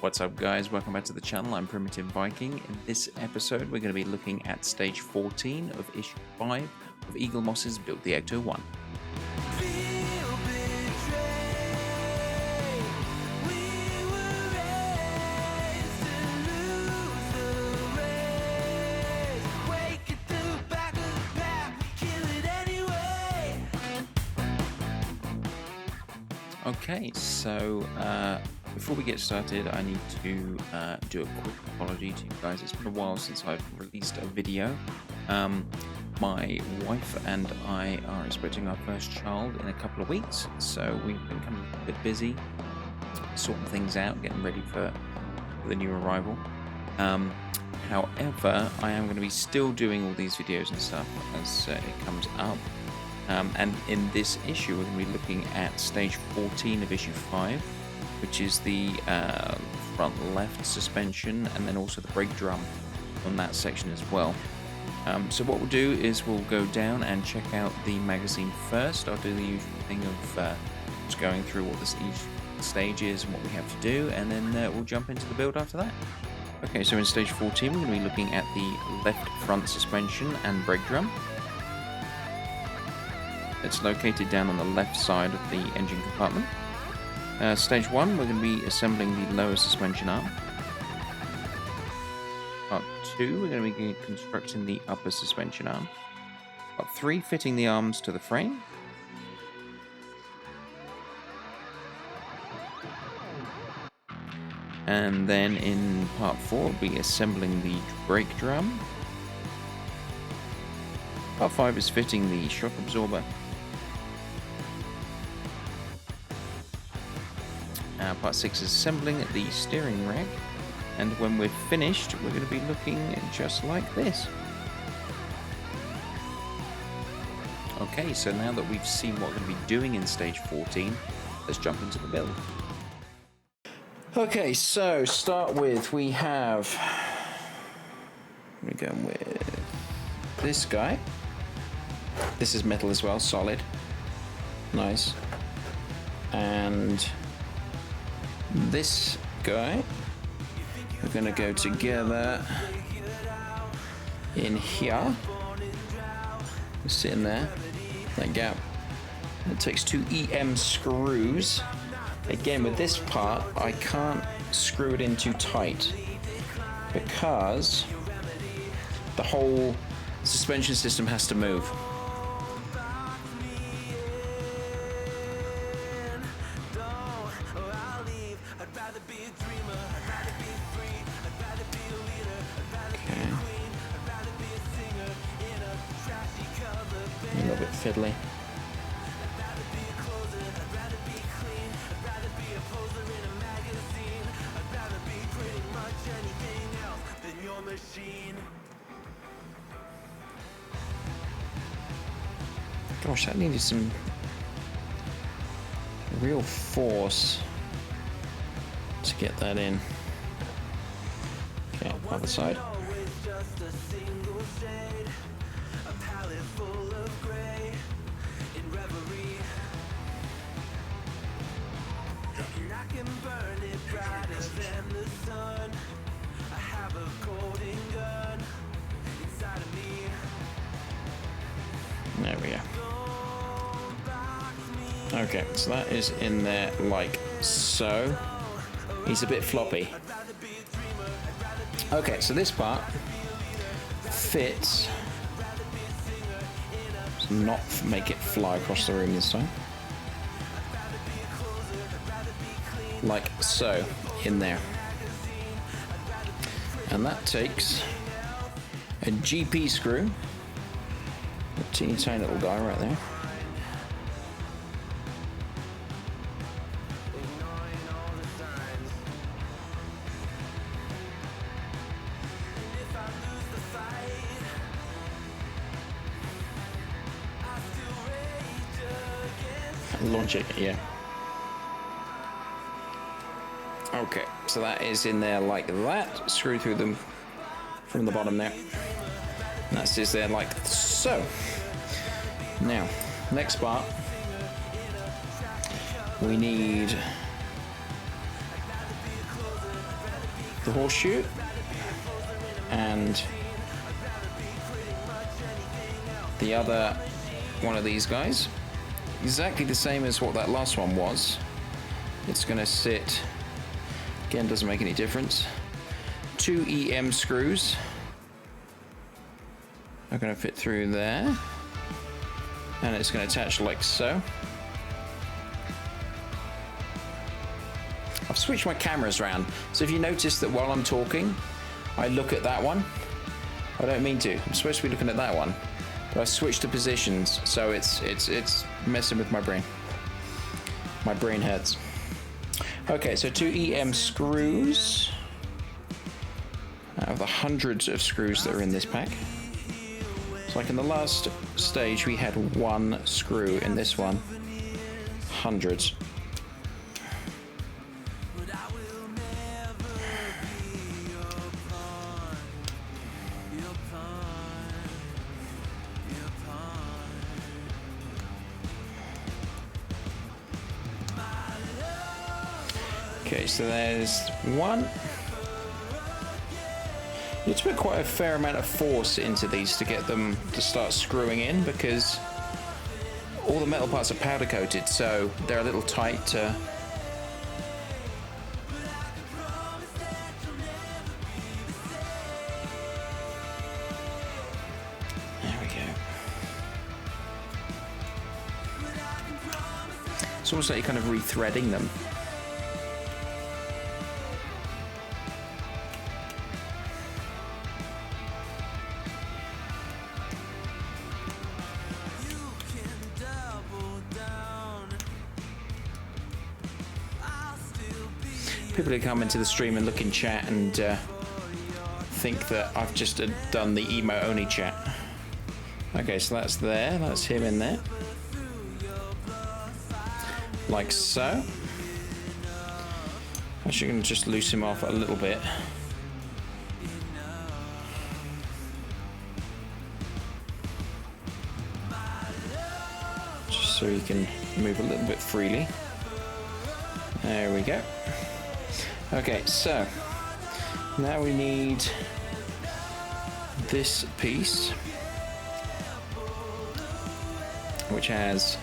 What's up guys, welcome back to the channel. I'm Primitive Viking. In this episode we're going to be looking at stage 14 of issue 5 of Eaglemoss's Build the Ecto 1. Okay, so before we get started, I need to do a quick apology to you guys. It's been a while since I've released a video. My wife and I are expecting our first child in a couple of weeks, so we've been kind of a bit busy sorting things out, getting ready for the new arrival. However, I am going to be still doing all these videos and stuff as it comes up. And in this issue, we're going to be looking at stage 14 of issue 5, which is the front left suspension and then also the brake drum on that section as well. So what we'll do is we'll go down and check out the magazine first. I'll do the usual thing of just going through what each stage is and what we have to do, and then we'll jump into the build after that. Okay, so in stage 14, we're going to be looking at the left front suspension and brake drum. It's located down on the left side of the engine compartment. Stage 1, we're going to be assembling the lower suspension arm. Part 2, we're going to be constructing the upper suspension arm. Part 3, fitting the arms to the frame. And then in part 4, we'll be assembling the brake drum. Part 5 is fitting the shock absorber. Part 6 is assembling the steering rack, and when we're finished we're going to be looking just like this. Okay, so now that we've seen what we're going to be doing in stage 14, let's jump into the build. Okay, so start with, we have, we're going with this guy. This is metal as well, solid, nice. And this guy, we're going to go together in here, sit in there, that gap. It takes 2 EM screws. Again, with this part I can't screw it in too tight because the whole suspension system has to move. A little bit fiddly. Gosh, that needed some real force to get that in. Okay, other side. There we go. Okay, so that is in there like so. He's a bit floppy. Okay, so this part fits. Let's not make it fly across the room this time. Like so, in there. And that takes a GP screw. A teeny tiny little guy right there. Launch it, yeah. Okay, so that is in there like that. Screw through them from the bottom there. And that's just there like so. Now, next part, we need the horseshoe, and the other one of these guys. Exactly the same as what that last one was. It's going to sit, again, doesn't make any difference. 2 EM screws are going to fit through there, and it's going to attach like so. I've switched my cameras around, so if you notice that while I'm talking I look at that one, I don't mean to. I'm supposed to be looking at that one, but I switched the positions, so it's messing with my brain. My brain hurts. Okay, so 2 EM screws out of the hundreds of screws that are in this pack. So like in the last stage we had 1 screw, in this one hundreds. Okay, so there's 1. You have to put quite a fair amount of force into these to get them to start screwing in, because all the metal parts are powder coated, so they're a little tight to... There we go. It's almost like you're kind of rethreading them. People who come into the stream and look in chat and think that I've just done the emo only chat. Okay, so that's there, that's him in there. Like so. Actually, I'm going to just loose him off a little bit. Just so he can move a little bit freely. There we go. Okay, so now we need this piece, which has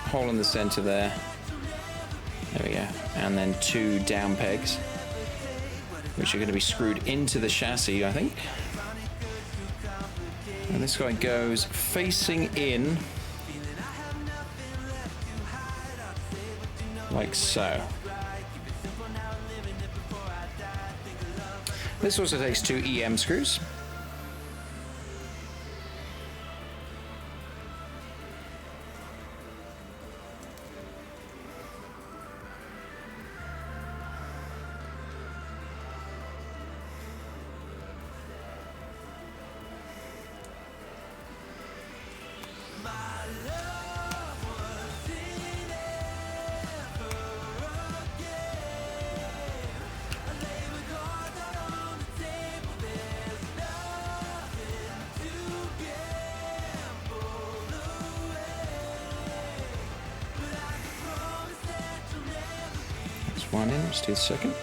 a hole in the center there. There we go. And then 2 down pegs, which are going to be screwed into the chassis, I think. And this guy goes facing in like so. This also takes 2 EM screws. One in, let's do the second.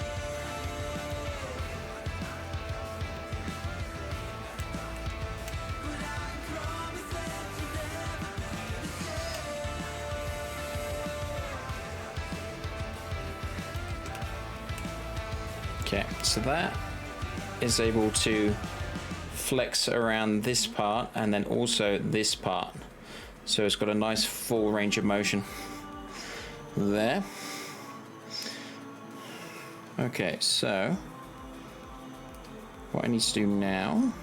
Okay, so that is able to flex around this part and then also this part. So it's got a nice full range of motion there. Okay, so what I need to do now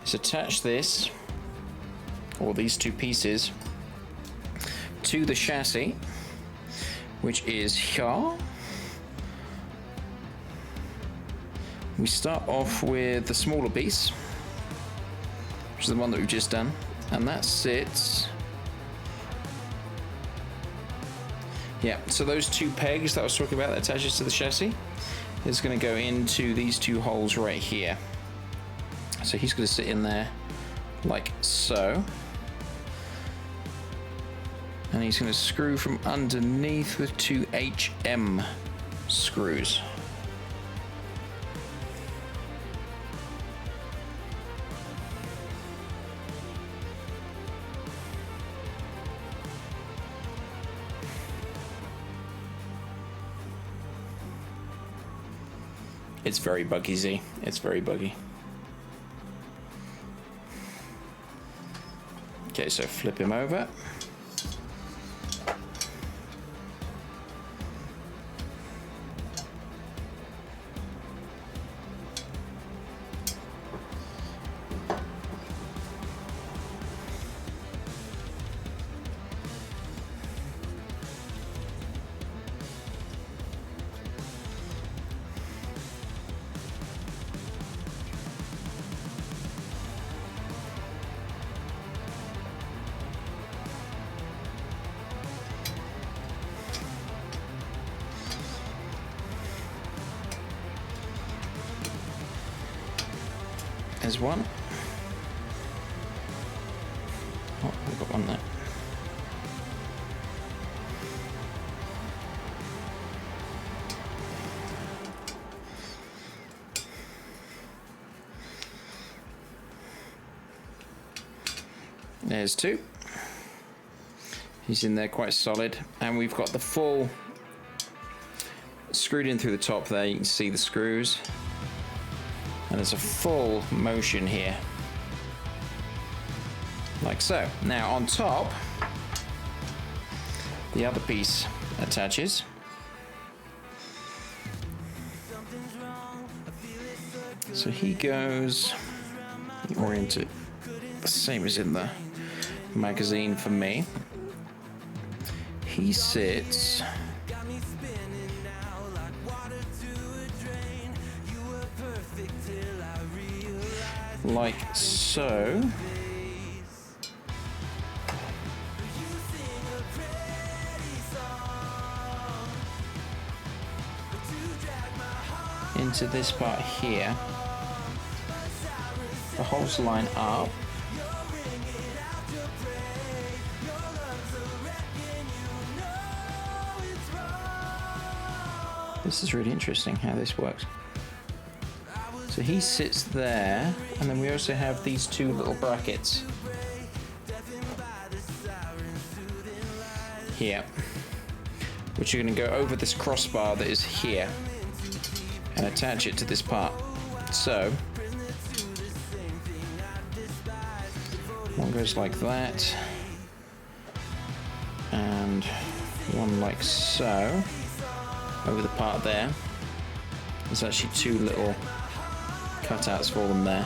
is attach this, or these 2 pieces, to the chassis, which is here. We start off with the smaller piece, which is the one that we've just done, and that sits... Yeah, so those 2 pegs that I was talking about that attaches to the chassis is going to go into these 2 holes right here. So he's going to sit in there like so. And he's going to screw from underneath with 2 HM screws. It's very buggy, Z. It's very buggy. Okay, so flip him over. There's one. Oh, we've got one there. There's two. He's in there quite solid. And we've got the full screwed in through the top there. You can see the screws. And there's a full motion here, like so. Now on top, the other piece attaches. So he goes, orient it the same as in the magazine for me. He sits like so. Into this part here. The holes line up. This is really interesting how this works. So he sits there, and then we also have these two little brackets here, which are going to go over this crossbar that is here and attach it to this part. So one goes like that, and one like so over the part there. There's actually two little cutouts for them there,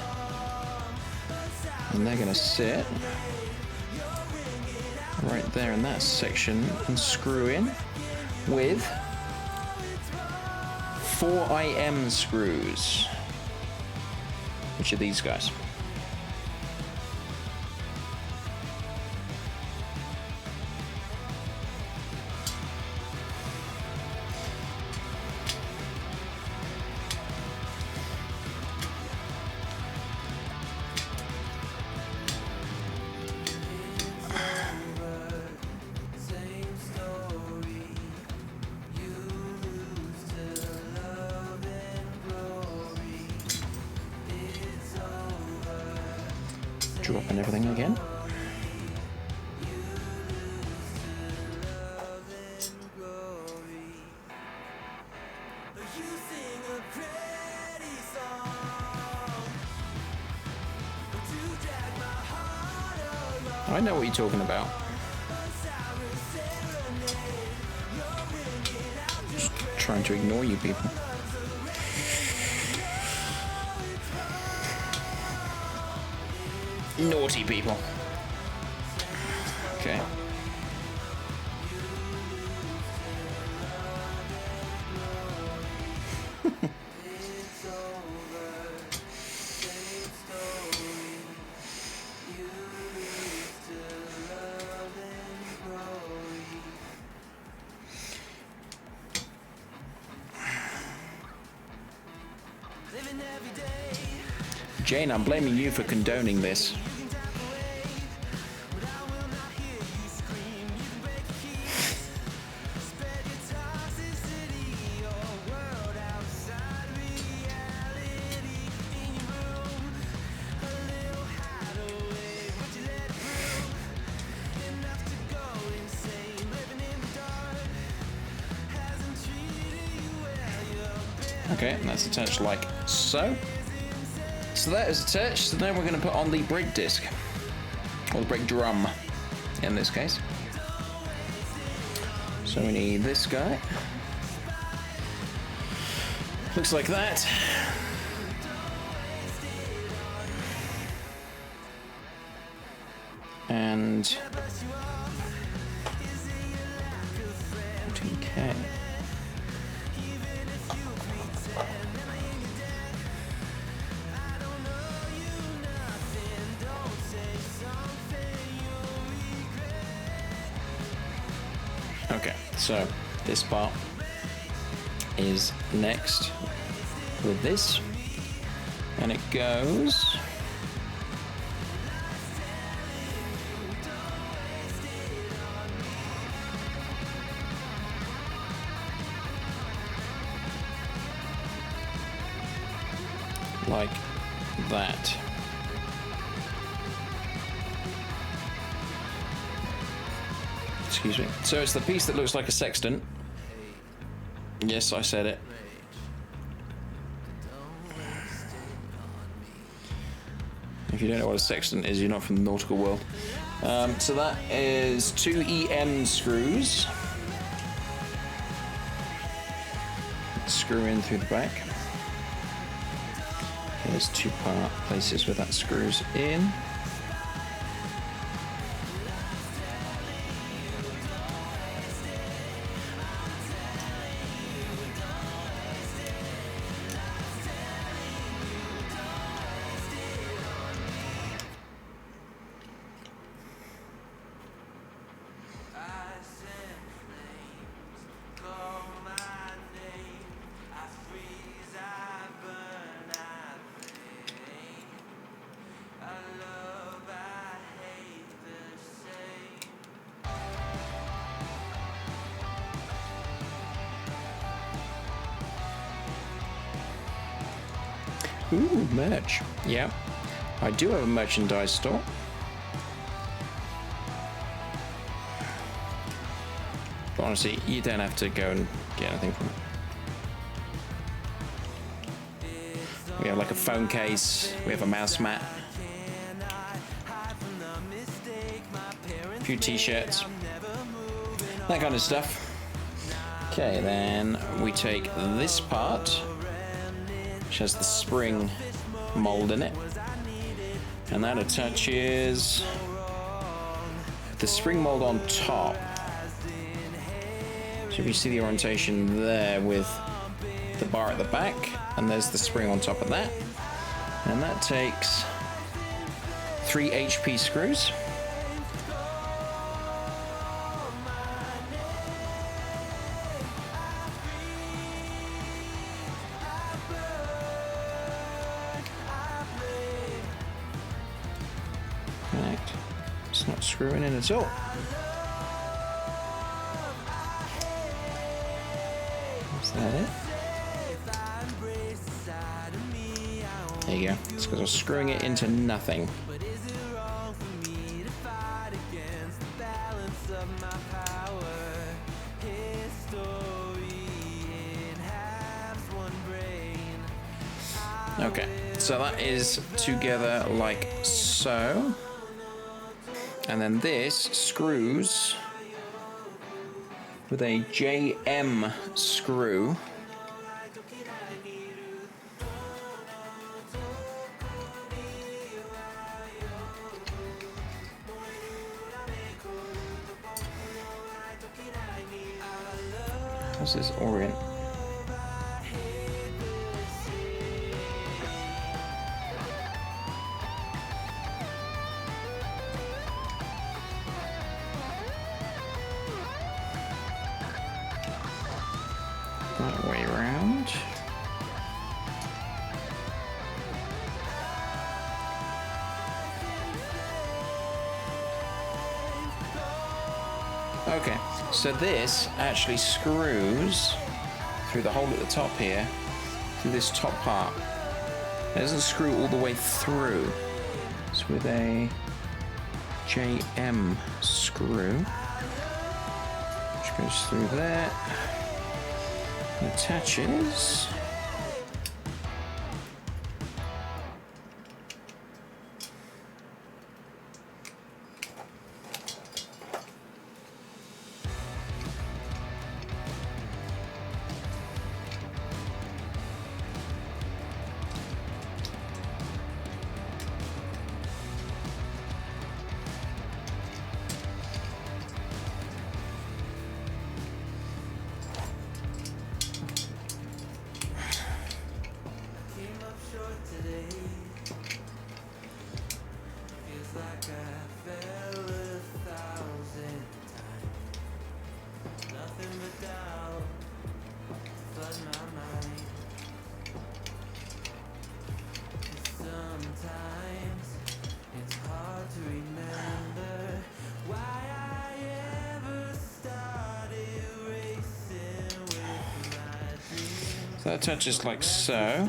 and they're going to sit right there in that section and screw in with 4IM screws, which are these guys. Dropping everything again. I know what you're talking about. Just trying to ignore you people. Naughty people. Okay. Jane, I'm blaming you for condoning this. Okay, and that's attached like so. So that is attached. So now we're going to put on the brake disc, or the brake drum in this case. So we need this guy. Looks like that. And 14K. Okay, so this part is next with this, and it goes like that. Excuse me. So it's the piece that looks like a sextant. Yes, I said it. If you don't know what a sextant is, you're not from the nautical world. So that is 2 EM screws. Screw in through the back. There's 2 places where that screws in. Ooh, merch. Yeah, I do have a merchandise store. But honestly, you don't have to go and get anything from it. We have like a phone case, we have a mouse mat, a few t-shirts, that kind of stuff. Okay, then we take this part, which has the spring mold in it, and that attaches the spring mold on top. So if you see the orientation there with the bar at the back, and there's the spring on top of that, and that takes 3 HP screws. It's not screwing in at all. Is that it? There you go. It's because I was screwing it into nothing. Okay, so that is together like so. And then this screws with a JM screw. How's this orient? That way around. Okay, so this actually screws through the hole at the top here, through this top part. It doesn't screw all the way through. It's with a JM screw, which goes through there. Attaches So that touches like so.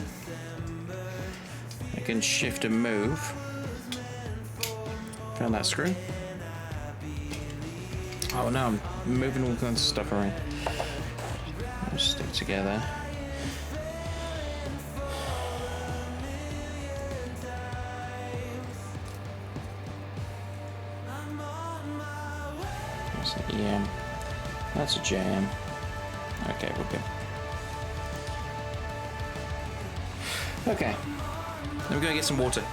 I can shift and move. Found that screw. Oh no, I'm moving all kinds of stuff around. Just stick together. That's an EM. That's a jam. Okay, we're good. Okay, then we're gonna get some water.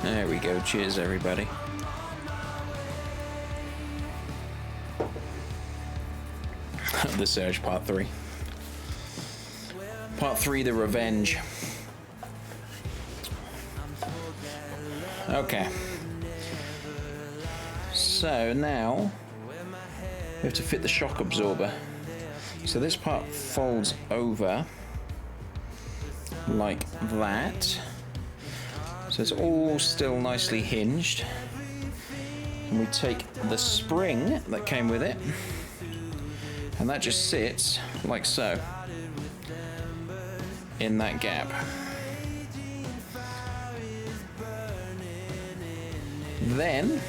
There we go. Cheers, everybody. The Surge Part 3. Part 3, The Revenge. Okay. So now we have to fit the shock absorber. So this part folds over like that. So it's all still nicely hinged. And we take the spring that came with it, and that just sits like so in that gap. Then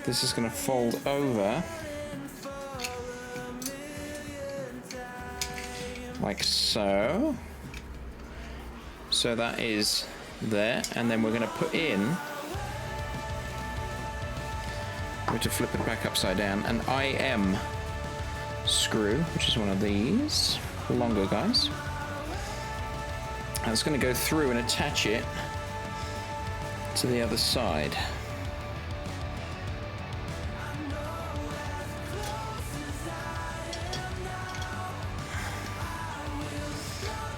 this is going to fold over like so. So that is there, and then we're going to put in, we have to flip it back upside down, an IM screw, which is one of these longer guys. And it's going to go through and attach it to the other side.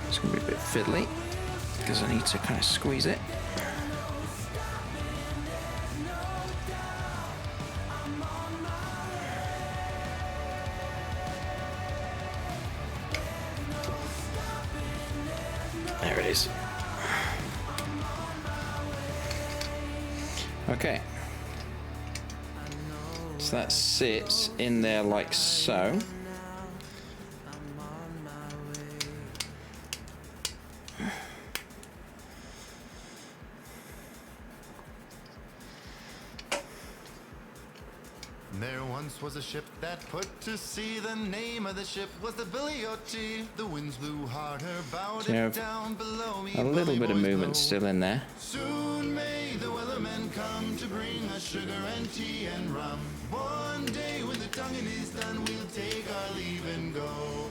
It's going to be a bit fiddly because I need to kind of squeeze it. There it is. Okay. So that sits in there like so. There once was a ship that put to sea. The name of the ship was the Billy O.T. The winds blew hard, her bow it down below me. A little bit of movement still in there. Soon may the Wellerman come to bring us sugar and tea and rum. One day when the tonguing is done, we'll take our leave and go.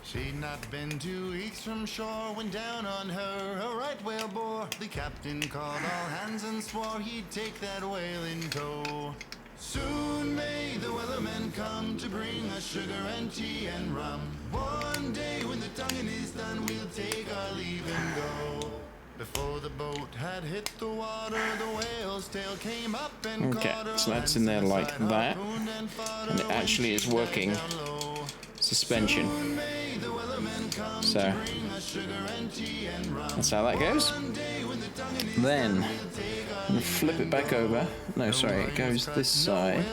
She'd not been 2 weeks from shore when down on her a right whale bore. The captain called all hands and swore he'd take that whale in tow. Soon may the Wellerman come to bring us sugar and tea and rum. One day when the tonguing is done, we'll take our leave and go. Before the boat had hit the water, the whale's tail came up and caught her. So that's in there like that, and it actually is working suspension. So that's how that goes. Then I'm gonna flip it back over. No, sorry, it goes this side.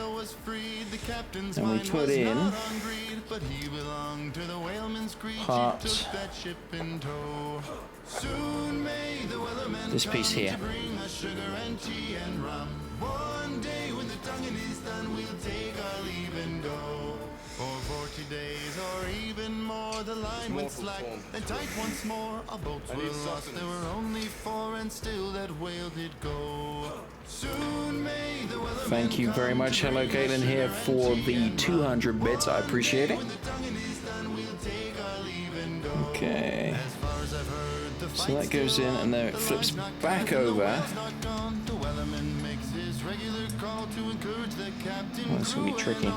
And we put in part this piece here. One day when the tonguing is done, we'll take our leave and go. For 40 days or even more, before the line went slack, then tight once more. Our boats were lost, there were only 4, and still that whale did go. Soon may the Wellerman Thank you very much. Hello, Galen here for the 200 bits. I appreciate it. Okay. So that goes in, and then it flips back over. Oh, it's going to be tricky.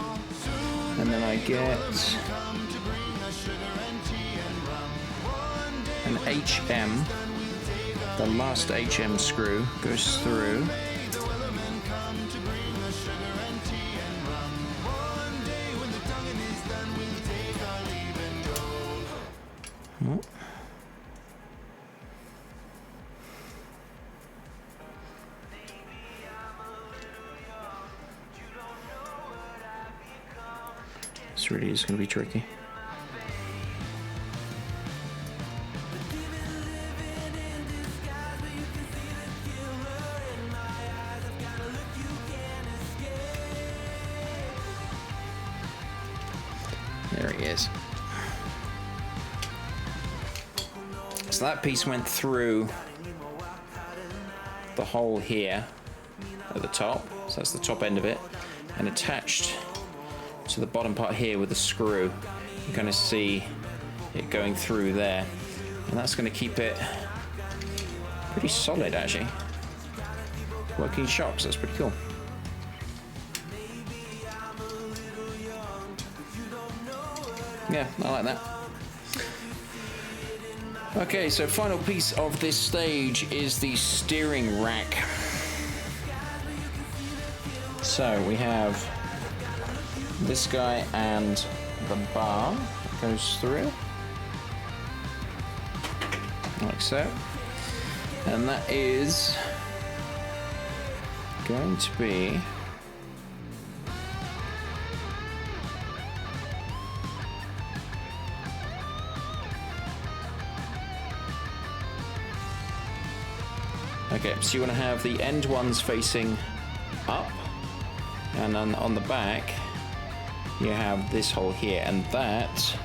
And then I get an HM. The last HM screw goes through. Oh. This really is going to be tricky. There he is. So that piece went through the hole here at the top. So that's the top end of it, and attached to the bottom part here with a screw. You kind of see it going through there, and that's going to keep it pretty solid actually. Working shocks, that's pretty cool. Yeah, I like that. Okay, so final piece of this stage is the steering rack. So we have this guy and the bar that goes through, like so. And that is going to be okay, so you want to have the end ones facing up, and then on the back you have this hole here, and that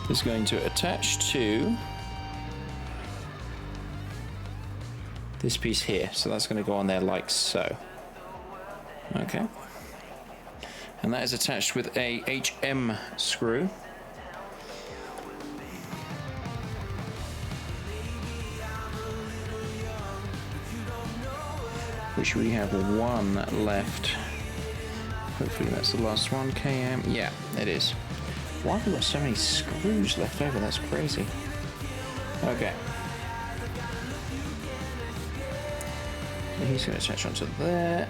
is going to attach to this piece here. So that's going to go on there like so. Okay. And that is attached with a HM screw. Which we have one left. Hopefully that's the last one. KM. Yeah, it is. Why have we got so many screws left over? That's crazy. Okay. So he's going to attach onto there.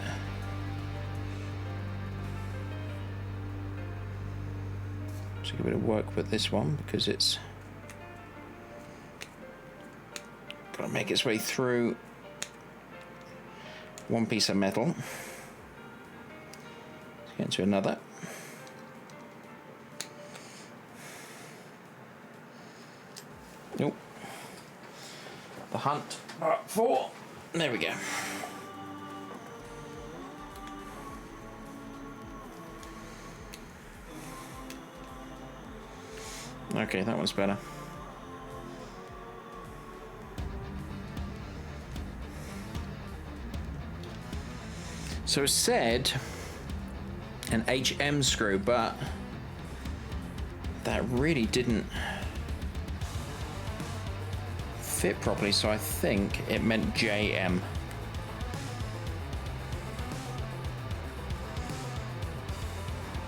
Take a bit of work with this one because it's got to make its way through one piece of metal. Let's get into another. Nope. The hunt part 4. There we go. Okay, that one's better. So it said an HM screw, but that really didn't fit properly, so I think it meant JM.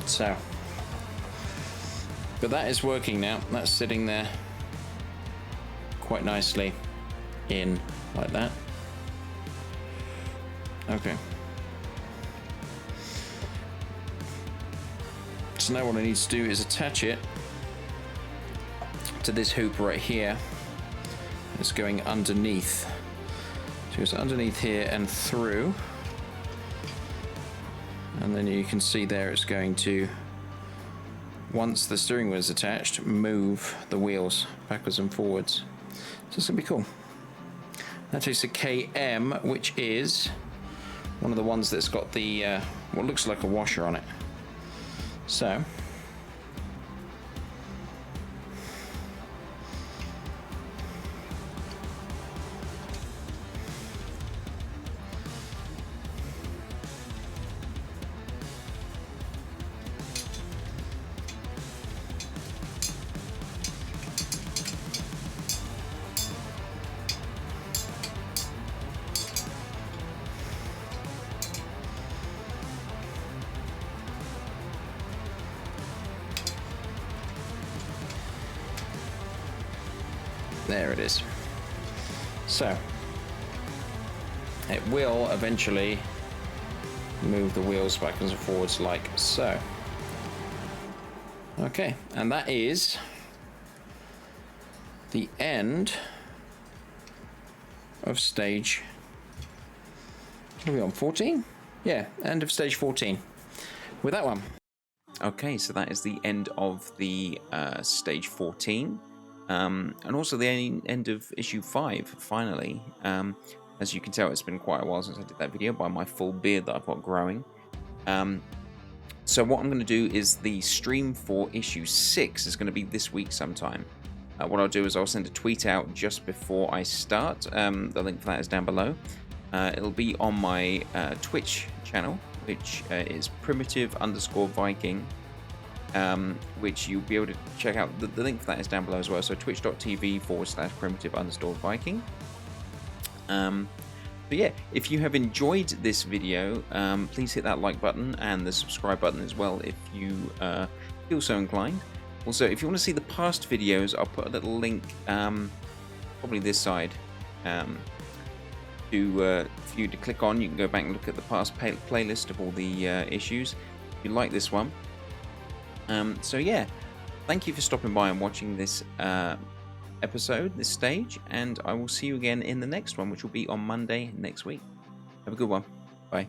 So, but that is working now. That's sitting there quite nicely in like that. Okay. So now what I need to do is attach it to this hoop right here. It's going underneath. So it's underneath here and through. And then you can see there it's going to, once the steering wheel is attached, move the wheels backwards and forwards. So it's going to be cool. That takes a KM, which is one of the ones that's got the what looks like a washer on it. So There it is. So it will eventually move the wheels backwards and forwards like so. Okay, and that is the end of stage, what are we on, 14? Yeah, end of stage 14 with that one. Okay, so that is the end of the stage 14. And also the end of issue 5, finally. As you can tell, it's been quite a while since I did that video by my full beard that I've got growing. So what I'm going to do is the stream for issue 6 is going to be this week sometime. What I'll do is I'll send a tweet out just before I start. The link for that is down below. It'll be on my Twitch channel, which is primitive_Viking. Which you'll be able to check out. The link for that is down below as well. So twitch.tv/primitive_Viking. But yeah, if you have enjoyed this video, please hit that like button and the subscribe button as well if you feel so inclined. Also, if you want to see the past videos, I'll put a little link, probably this side, for you to click on. You can go back and look at the past playlist of all the issues if you like this one. So yeah, thank you for stopping by and watching this episode, this stage, and I will see you again in the next one, which will be on Monday next week. Have a good one. Bye.